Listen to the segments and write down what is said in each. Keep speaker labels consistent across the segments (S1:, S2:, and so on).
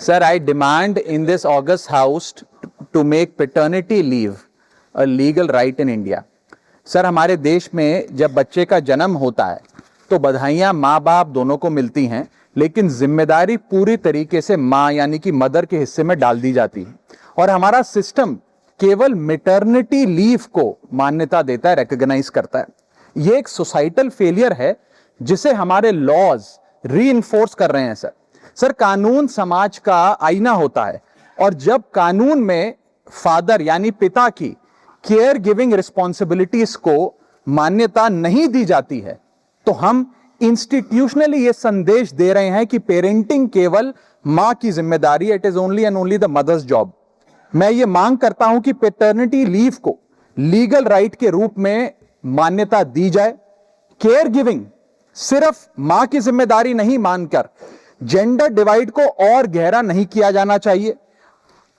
S1: Sir, I demand in this August House to make paternity leave a legal right in India. Sir, हमारे देश में जब बच्चे का जन्म होता है तो बधाइयां माँ बाप दोनों को मिलती हैं, लेकिन जिम्मेदारी पूरी तरीके से माँ यानी कि मदर के हिस्से में डाल दी जाती है और हमारा सिस्टम केवल मैटरनिटी लीव को मान्यता देता है, रिकॉग्नाइज करता है। ये एक सोसाइटल फेलियर है जिसे हमारे लॉज रीइंफोर्स कर रहे हैं। सर, कानून समाज का आईना होता है और जब कानून में फादर यानी पिता की केयर गिविंग रिस्पॉन्सिबिलिटीज को मान्यता नहीं दी जाती है तो हम इंस्टीट्यूशनली ये संदेश दे रहे हैं कि पेरेंटिंग केवल मां की जिम्मेदारी, it is only and only the mother's job. मैं ये मांग करता हूं कि पैटर्निटी लीव को लीगल राइट के रूप में मान्यता दी जाए। केयर गिविंग सिर्फ मां की जिम्मेदारी नहीं मानकर जेंडर डिवाइड को और गहरा नहीं किया जाना चाहिए।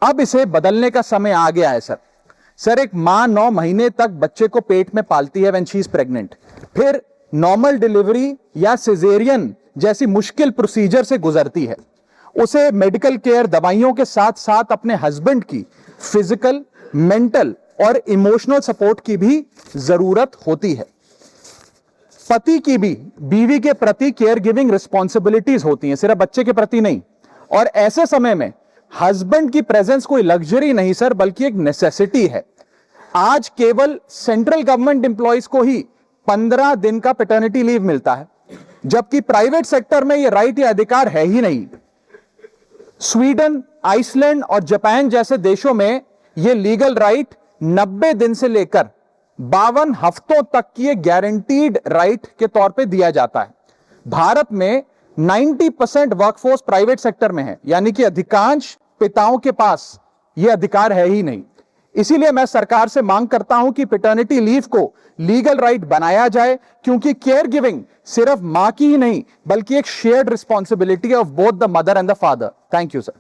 S1: अब इसे बदलने का समय आ गया है। सर, एक मां 9 महीने तक बच्चे को पेट में पालती है व्हेन शी इज प्रेग्नेंट, फिर नॉर्मल डिलीवरी या सिजेरियन जैसी मुश्किल प्रोसीजर से गुजरती है। उसे मेडिकल केयर, दवाइयों के साथ साथ अपने हस्बैंड की फिजिकल, मेंटल और इमोशनल सपोर्ट की भी जरूरत होती है। पति की भी बीवी के प्रति केयर गिविंग रिस्पॉन्सिबिलिटीज होती हैं, सिर्फ बच्चे के प्रति नहीं। और ऐसे समय में हस्बैंड की प्रेजेंस कोई लग्जरी नहीं सर, बल्कि एक नेसेसिटी है। आज केवल सेंट्रल गवर्नमेंट एम्प्लॉइज को ही 15 दिन का पैटर्निटी लीव मिलता है, जबकि प्राइवेट सेक्टर में यह राइट या अधिकार है ही नहीं। स्वीडन, आइसलैंड और जापान जैसे देशों में यह लीगल राइट 90 दिन से लेकर 52 हफ्तों तक की गारंटीड राइट के तौर पे दिया जाता है। भारत में 90% वर्कफोर्स प्राइवेट सेक्टर में है, यानी कि अधिकांश पिताओं के पास यह अधिकार है ही नहीं। इसीलिए मैं सरकार से मांग करता हूं कि पैटर्निटी लीव को लीगल राइट बनाया जाए, क्योंकि केयर गिविंग सिर्फ मां की ही नहीं बल्कि एक shared responsibility of both the mother and the father. Thank you sir.